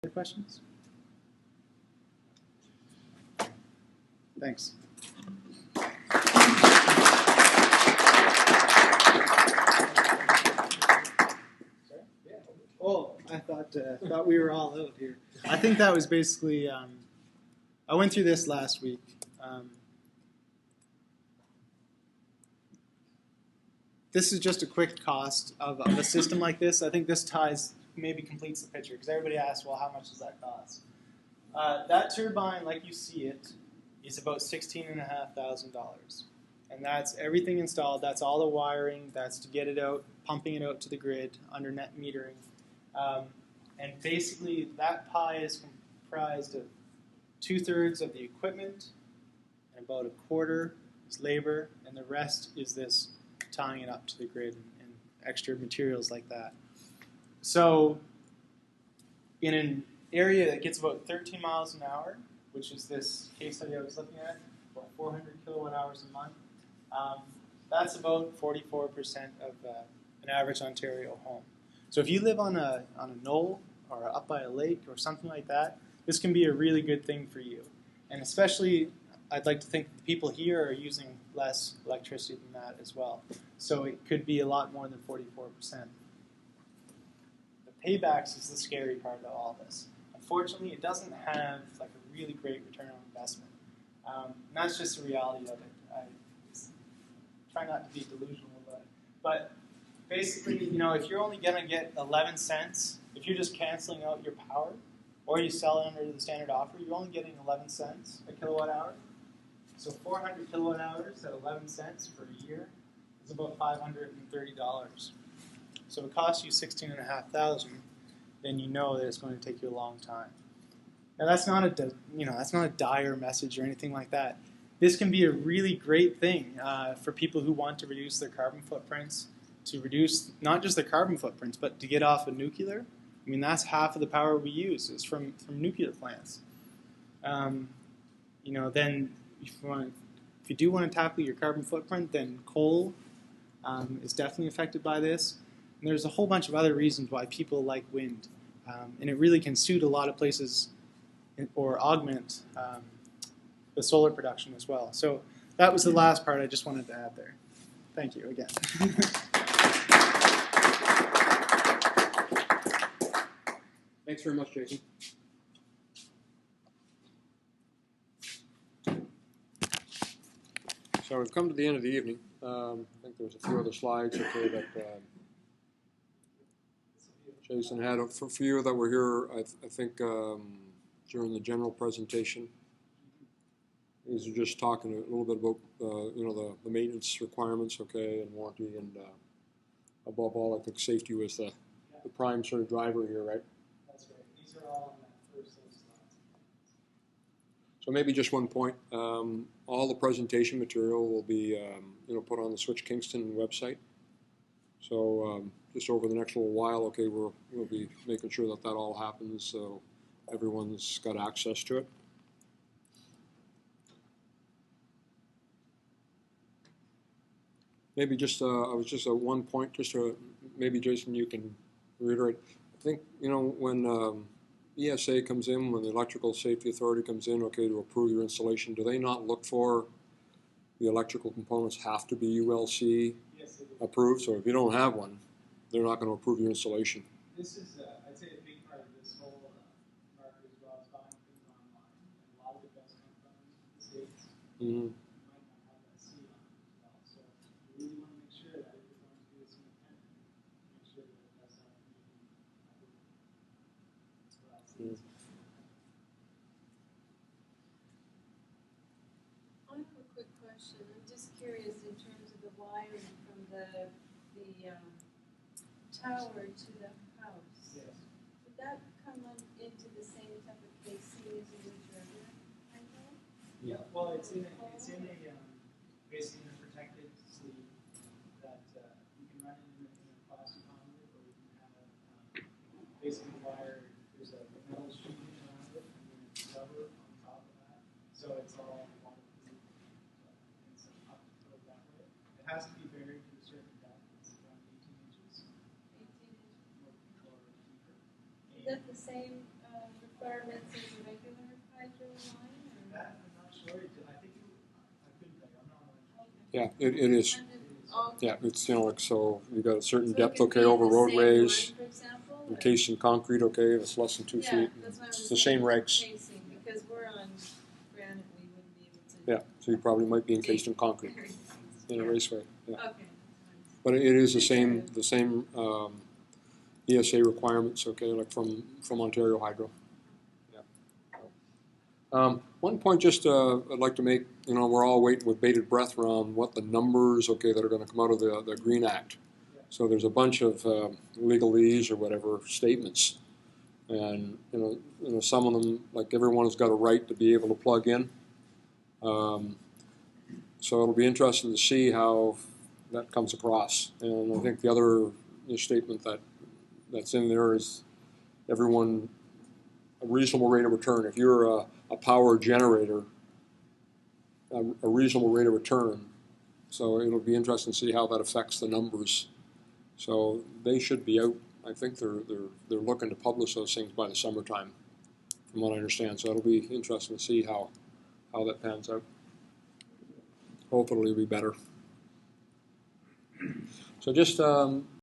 Other questions? Thanks. Oh, I thought we were all out here. I think that was basically. I went through this last week. This is just a quick cost of a system like this. I think this maybe completes the picture because everybody asks, well, how much does that cost? That turbine, like you see it, is about $16,500, and that's everything installed. That's all the wiring. That's to get it out, pumping it out to the grid under net metering. And basically, that pie is comprised of 2/3 of the equipment, and about 1/4 is labor, and the rest is this tying it up to the grid and extra materials like that. So in an area that gets about 13 miles an hour, which is this case study I was looking at, about 400 kilowatt hours a month, that's about 44% of an average Ontario home. So if you live on a knoll or up by a lake or something like that, this can be a really good thing for you. And especially, I'd like to think the people here are using less electricity than that as well. So it could be a lot more than 44%. The paybacks is the scary part of all this. Unfortunately, it doesn't have like a really great return on investment. And that's just the reality of it. I try not to be delusional about it. But basically, if you're only going to get 11 cents, if you're just canceling out your power, or you sell it under the standard offer, you're only getting 11 cents a kilowatt hour. So 400 kilowatt hours at 11 cents for a year is about $530. So if it costs you $16,500, then you know that it's going to take you a long time. Now that's not a dire message or anything like that. This can be a really great thing for people who want to reduce their carbon footprints, to reduce not just their carbon footprints, but to get off of nuclear. I mean, that's half of the power we use is from nuclear plants. Then if you do want to tackle your carbon footprint, then coal is definitely affected by this. And there's a whole bunch of other reasons why people like wind. And it really can suit a lot of places or augment the solar production as well. So that was the last part I just wanted to add there. Thank you again. Thanks very much, Jason. So we've come to the end of the evening. I think there's a few other slides that Jason had. For you that were here, I think during the general presentation, these are just talking a little bit about the maintenance requirements, and warranty, and above all, I think safety was the prime sort of driver here, right? That's right. These are all in that first slides. So maybe just one point. All the presentation material will be put on the Switch Kingston website. So just over the next little while, we'll be making sure that all happens so everyone's got access to it. Maybe just I was just at one point, just to maybe Jason, you can reiterate. I think when ESA comes in, when the Electrical Safety Authority comes in, to approve your installation, do they not look for the electrical components have to be ULC approved? So if you don't have one, they're not going to approve your installation. This is, I'd say, a big part of this whole market as well, is buying things online. And a lot of it does come from the States. Mm-hmm. You might not have that C on it as well. So you really want to make sure that if you're going to do this independently, make sure that it does have I have a quick question. I'm just curious in terms of the wiring from the tower to the house. Yes. Would that come into the same type of casing as you would your other panel? Yeah. Well, it's in a basically in a protected sleeve that you can run it in a plastic conduit, or you can have basically wire. There's a metal sheet around it, and then it's rubber on top of that, so it's all waterproof. It's up to code that way. It has to be buried to a certain depth. It's around 18 inches. 18 inches. Or deeper. Is that the same requirements as a regular hydro line, or? That, I'm not sure. I think I couldn't tell you. I'm not. Yeah, it is. Okay. Yeah, it's, you know, like, so you got a certain So it depth, could okay, be over the same roadways, line, for example, or? encased in concrete, okay, if it's less than 2 Yeah, feet. that's what I It's was the same saying, regs. casing, because we're on granite, we wouldn't be able to. Yeah, so you probably might be encased in concrete in a Yeah. raceway. Yeah. Okay. But it is the same ESA requirements, okay, like from Ontario Hydro. Yeah. One point just I'd like to make, you know, we're all waiting with bated breath around what the numbers, okay, that are going to come out of the Green Act. So there's a bunch of legalese or whatever statements, and you know some of them, like everyone has got a right to be able to plug in. So it'll be interesting to see how that comes across. And I think the other statement that's in there is everyone a reasonable rate of return. If you're a power generator, a reasonable rate of return. So it'll be interesting to see how that affects the numbers. So they should be out. I think they're looking to publish those things by the summertime, from what I understand. So it'll be interesting to see how that pans out. Hopefully it'll be better. So just